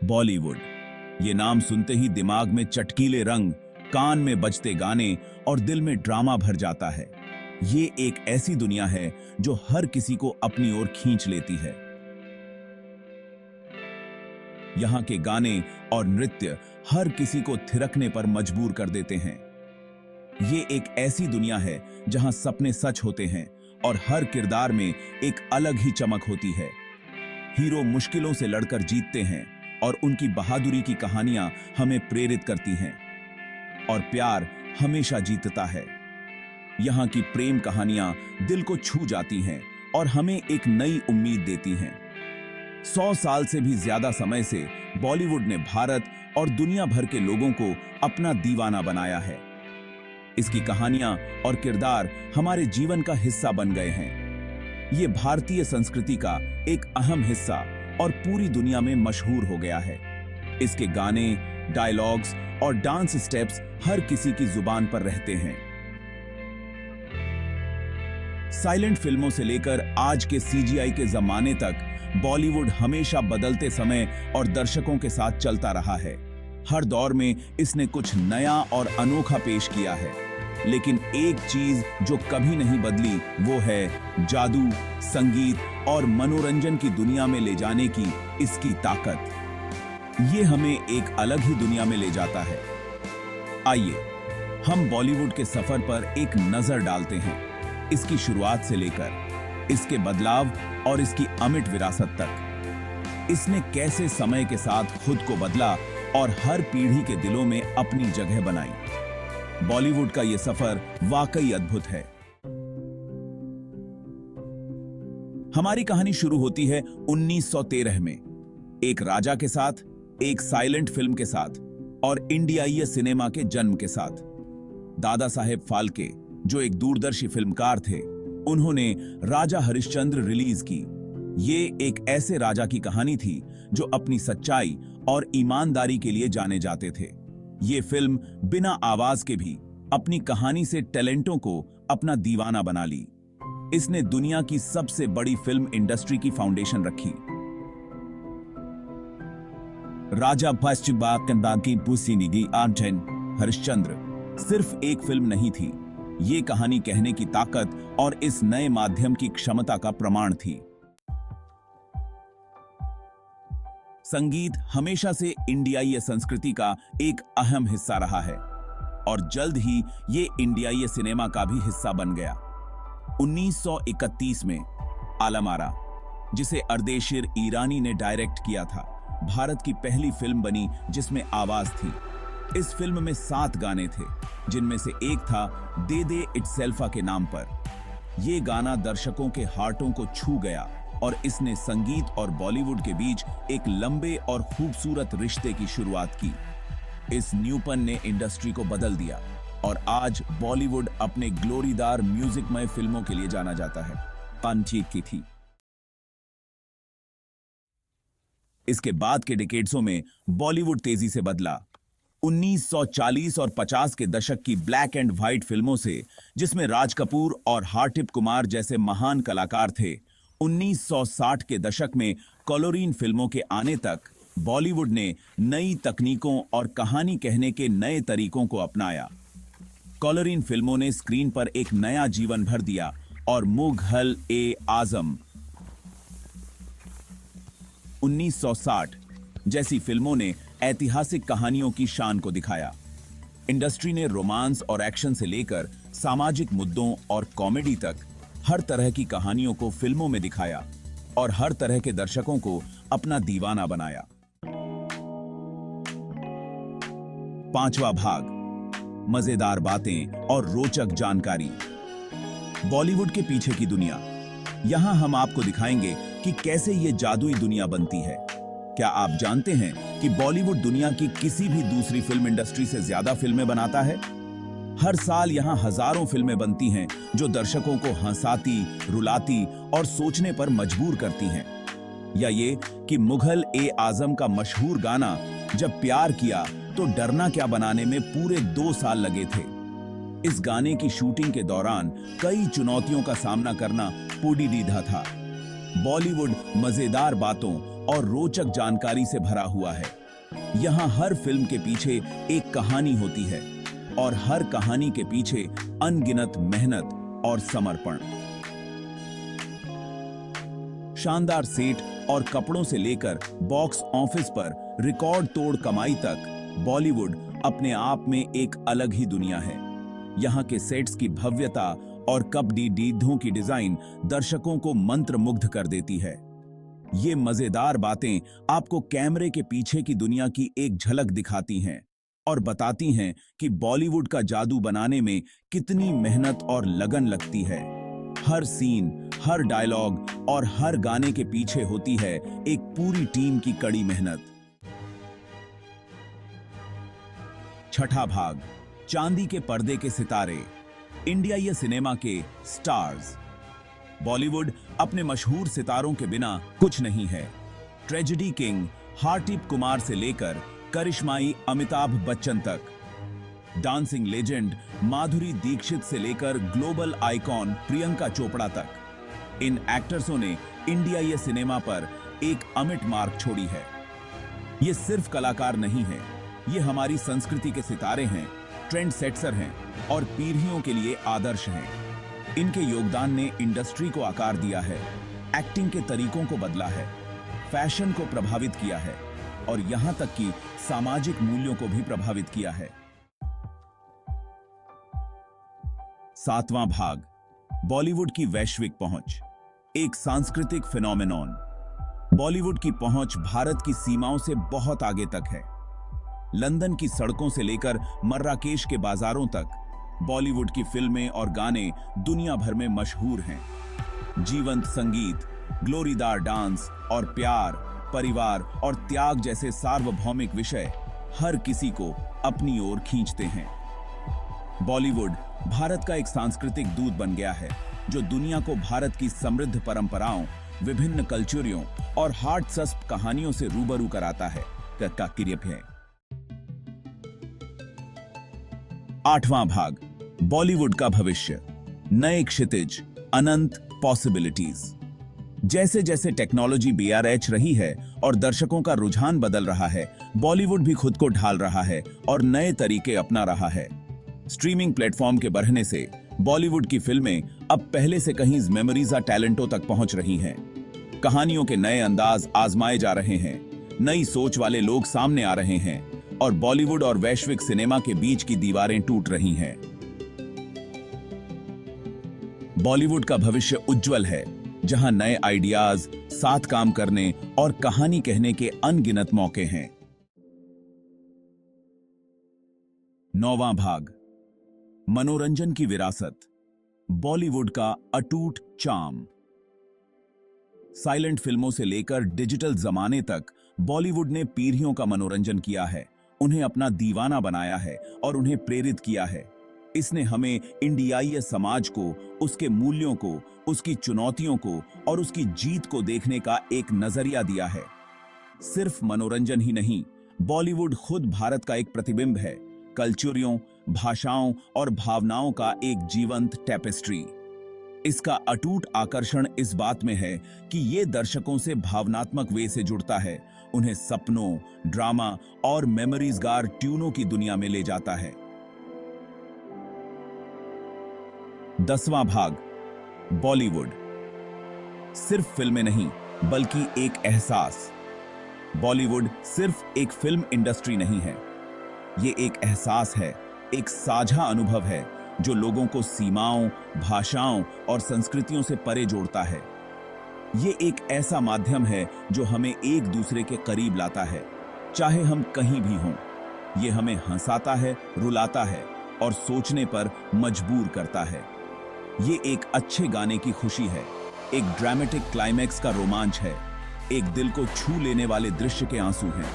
बॉलीवुड। ये नाम सुनते ही दिमाग में चटकीले रंग, कान में बजते गाने और दिल में ड्रामा भर जाता है। ये एक ऐसी दुनिया है जो हर किसी को अपनी ओर खींच लेती है। यहाँ के गाने और नृत्य हर किसी को थिरकने पर मजबूर कर देते हैं। ये एक ऐसी दुनिया है जहां सपने सच होते हैं और हर किरदार में एक अलग ही चमक होती है। हीरो मुश्किलों से लड़कर जीतते हैं और उनकी बहादुरी की कहानियां हमें प्रेरित करती हैं। और प्यार हमेशा जीतता है। यहाँ की प्रेम कहानियां दिल को छू जाती हैं और हमें एक नई उम्मीद देती हैं। 100 साल से भी ज्यादा समय से बॉलीवुड ने भारत और दुनिया भर के लोगों को अपना दीवाना बनाया है। इसकी कहानियां और किरदार हमारे जीवन का हिस्सा बन गए हैं। ये भारतीय संस्कृति का एक अहम हिस्सा और पूरी दुनिया में मशहूर हो गया है। इसके गाने, डायलॉग्स और डांस स्टेप्स हर किसी की जुबान पर रहते हैं। साइलेंट फिल्मों से लेकर आज के सीजीआई के जमाने तक बॉलीवुड हमेशा बदलते समय और दर्शकों के साथ चलता रहा है। हर दौर में इसने कुछ नया और अनोखा पेश किया है, लेकिन एक चीज जो कभी नहीं बदली वो है जादू, संगीत और मनोरंजन की दुनिया में ले जाने की इसकी ताकत। ये हमें एक अलग ही दुनिया में ले जाता है। आइए हम बॉलीवुड के सफर पर एक नजर डालते हैं, इसकी शुरुआत से लेकर इसके बदलाव और इसकी अमिट विरासत तक। इसने कैसे समय के साथ खुद को बदला और हर पीढ़ी के दिलों में अपनी जगह बनाई। बॉलीवुड का यह सफर वाकई अद्भुत है। हमारी कहानी शुरू होती है 1913 में, एक राजा के साथ, एक साइलेंट फिल्म के साथ और इंडियाई सिनेमा के जन्म के साथ। दादा साहेब फाल्के, जो एक दूरदर्शी फिल्मकार थे, उन्होंने राजा हरिश्चंद्र रिलीज की। ये एक ऐसे राजा की कहानी थी जो अपनी सच्चाई और ईमानदारी के लिए जाने जाते थे। ये फिल्म बिना आवाज के भी अपनी कहानी से टैलेंटों को अपना दीवाना बना ली। इसने दुनिया की सबसे बड़ी फिल्म इंडस्ट्री की फाउंडेशन रखी। राजा की पुसिनिगी आंटन हरिश्चंद्र सिर्फ एक फिल्म नहीं थी, ये कहानी कहने की ताकत और इस नए माध्यम की क्षमता का प्रमाण थी। संगीत हमेशा से इंडियाई संस्कृति का एक अहम हिस्सा रहा है और जल्द ही ये इंडियाई सिनेमा का भी हिस्सा बन गया। 1931 में आलमारा, जिसे अर्देशिर ईरानी ने डायरेक्ट किया था, भारत की पहली फिल्म बनी जिसमें आवाज थी। इस फिल्म में 7 गाने थे, जिनमें से एक था दे दे इटसेल्फा के नाम पर। यह गाना दर्शकों के हार्टों को छू गया और इसने संगीत और बॉलीवुड के बीच एक लंबे और खूबसूरत रिश्ते की शुरुआत की। इस न्यूपन ने इंडस्ट्री को बदल दिया और आज बॉलीवुड अपने ग्लोरीदार म्यूजिकमय फिल्मों के लिए जाना जाता है। पंचीत की थी। इसके बाद के डिकेड्सों में बॉलीवुड तेजी से बदला। 1940 और 50 के दशक की ब्लैक एंड व्हाइट फिल्मों से, जिसमें राज कपूर और हार्टिप कुमार जैसे महान कलाकार थे, 1960 के दशक में कलरीन फिल्मों के आने तक बॉलीवुड ने नई तकनीकों और कहानी कहने के नए तरीकों को अपनाया। कलरीन फिल्मों ने स्क्रीन पर एक नया जीवन भर दिया और मुग़ल ए आज़म 1960 जैसी फिल्मों ने ऐतिहासिक कहानियों की शान को दिखाया। इंडस्ट्री ने रोमांस और एक्शन से लेकर सामाजिक मुद्दों और कॉमेडी तक हर तरह की कहानियों को फिल्मों में दिखाया और हर तरह के दर्शकों को अपना दीवाना बनाया। 5वां भाग, मजेदार बातें और रोचक जानकारी। बॉलीवुड के पीछे की दुनिया। यहां हम आपको दिखाएंगे कि कैसे ये जादुई दुनिया बनती है। क्या आप जानते हैं कि बॉलीवुड दुनिया की किसी भी दूसरी फिल्म इंडस्ट्री से ज्यादा फिल्में बनाता है? हर साल यहां हजारों फिल्में बनती हैं जो दर्शकों को हंसाती, रुलाती और सोचने पर मजबूर करती हैं। या ये कि मुग़ल ए आज़म का मशहूर गाना जब प्यार किया तो डरना क्या बनाने में पूरे 2 साल लगे थे। इस गाने की शूटिंग के दौरान कई चुनौतियों का सामना करना पुडीडीधा था। बॉलीवुड मजेदार बातों और रोचक जानकारी से भरा हुआ है। यहाँ हर फिल्म के पीछे एक कहानी होती है और हर कहानी के पीछे अनगिनत मेहनत और समर्पण। शानदार सेट और कपड़ों से लेकर बॉक्स ऑफिस पर रिकॉर्ड तोड़ कमाई तक, बॉलीवुड अपने आप में एक अलग ही दुनिया है। यहाँ के सेट्स की भव्यता और कपड़ों की डिजाइन दर्शकों को मंत्रमुग्ध कर देती है। ये मजेदार बातें आपको कैमरे के पीछे की दुनिया की एक झलक दिखाती हैं और बताती हैं कि बॉलीवुड का जादू बनाने में कितनी मेहनत और लगन लगती है। हर सीन, हर डायलॉग और हर गाने के पीछे होती है एक पूरी टीम की कड़ी मेहनत। छठा भाग, चांदी के पर्दे के सितारे, इंडिया या सिनेमा के स्टार्स। बॉलीवुड अपने मशहूर सितारों के बिना कुछ नहीं है। ट्रेजेडी किंग हार्टिप कुमार से लेकर करिश्माई अमिताभ बच्चन तक, डांसिंग लेजेंड माधुरी दीक्षित से लेकर ग्लोबल आइकॉन प्रियंका चोपड़ा तक, इन एक्टर्सों ने इंडिया या सिनेमा पर एक अमिट मार्क छोड़ी है। ये सिर्फ कलाकार नहीं है, ये हमारी संस्कृति के सितारे हैं, ट्रेंड सेटसर हैं और पीढ़ियों के लिए आदर्श हैं। इनके योगदान ने इंडस्ट्री को आकार दिया है, एक्टिंग के तरीकों को बदला है, फैशन को प्रभावित किया है और यहां तक कि सामाजिक मूल्यों को भी प्रभावित किया है। सातवां भाग, बॉलीवुड की वैश्विक पहुंच, एक सांस्कृतिक फिनोमेनॉन। बॉलीवुड की पहुंच भारत की सीमाओं से बहुत आगे तक है। लंदन की सड़कों से लेकर मर्राकेश के बाजारों तक बॉलीवुड की फिल्में और गाने दुनिया भर में मशहूर हैं। जीवंत संगीत, ग्लोरीदार डांस और प्यार, परिवार और त्याग जैसे सार्वभौमिक विषय हर किसी को अपनी ओर खींचते हैं। बॉलीवुड भारत का एक सांस्कृतिक दूत बन गया है जो दुनिया को भारत की समृद्ध परंपराओं, विभिन्न कल्चरों और हार्टसस्प कहानियों से रूबरू कराता है। आठवां भाग, बॉलीवुड का भविष्य, नए क्षितिज, अनंत पॉसिबिलिटीज। जैसे जैसे टेक्नोलॉजी BRH रही है और दर्शकों का रुझान बदल रहा है, बॉलीवुड भी खुद को ढाल रहा है और नए तरीके अपना रहा है। स्ट्रीमिंग प्लेटफॉर्म के बढ़ने से बॉलीवुड की फिल्में अब पहले से कहीं मेमोरीजा टैलेंटों तक पहुंच रही हैं। कहानियों के नए अंदाज आजमाए जा रहे हैं, नई सोच वाले लोग सामने आ रहे हैं और बॉलीवुड और वैश्विक सिनेमा के बीच की दीवारें टूट रही हैं। बॉलीवुड का भविष्य उज्जवल है, जहां नए आइडियाज, साथ काम करने और कहानी कहने के अनगिनत मौके हैं। नौवां भाग, मनोरंजन की विरासत, बॉलीवुड का अटूट चार्म। साइलेंट फिल्मों से लेकर डिजिटल जमाने तक बॉलीवुड ने पीढ़ियों का मनोरंजन किया है, उन्हें अपना दीवाना बनाया है और उन्हें प्रेरित किया है। इसने हमें इंडियाई समाज को, उसके मूल्यों को, उसकी चुनौतियों को और उसकी जीत को देखने का एक नजरिया दिया है। सिर्फ मनोरंजन ही नहीं, बॉलीवुड खुद भारत का एक प्रतिबिंब है, कल्चरों, भाषाओं और भावनाओं का एक जीवंत टेपेस्ट्री। इसका अटूट आकर्षण इस बात में है कि ये दर्शकों से भावनात्मक वे से जुड़ता है, उन्हें सपनों, ड्रामा और मेमोरीजगार ट्यूनों की दुनिया में ले जाता है। 10वां भाग, बॉलीवुड सिर्फ फिल्में नहीं बल्कि एक एहसास। बॉलीवुड सिर्फ एक फिल्म इंडस्ट्री नहीं है, ये एक एहसास है, एक साझा अनुभव है जो लोगों को सीमाओं, भाषाओं और संस्कृतियों से परे जोड़ता है। ये एक ऐसा माध्यम है जो हमें एक दूसरे के करीब लाता है, चाहे हम कहीं भी हों। ये हमें हंसाता है, रुलाता है और सोचने पर मजबूर करता है। ये एक अच्छे गाने की खुशी है, एक ड्रामेटिक क्लाइमैक्स का रोमांच है, एक दिल को छू लेने वाले दृश्य के आंसू हैं।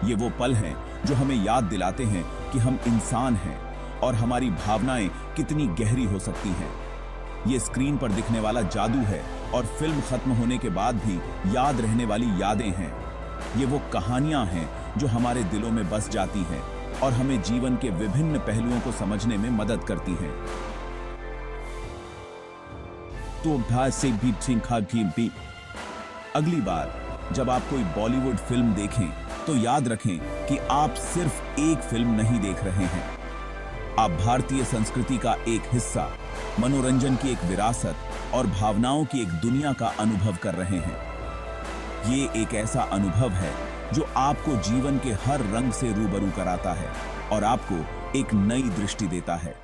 ये वो पल हैं जो हमें याद दिलाते हैं कि हम इंसान हैं और हमारी भावनाएं कितनी गहरी हो सकती हैं। ये स्क्रीन पर दिखने वाला जादू है और फिल्म खत्म होने के बाद भी याद रहने वाली यादें हैं। ये वो कहानियां हैं जो हमारे दिलों में बस जाती हैं और हमें जीवन के विभिन्न पहलुओं को समझने में मदद करती हैं। तो अगली बार जब आप कोई बॉलीवुड फिल्म देखें तो याद रखें कि आप सिर्फ एक फिल्म नहीं देख रहे हैं। आप भारतीय संस्कृति का एक हिस्सा, मनोरंजन की एक विरासत और भावनाओं की एक दुनिया का अनुभव कर रहे हैं। ये एक ऐसा अनुभव है जो आपको जीवन के हर रंग से रूबरू कराता है और आपको एक नई दृष्टि देता है।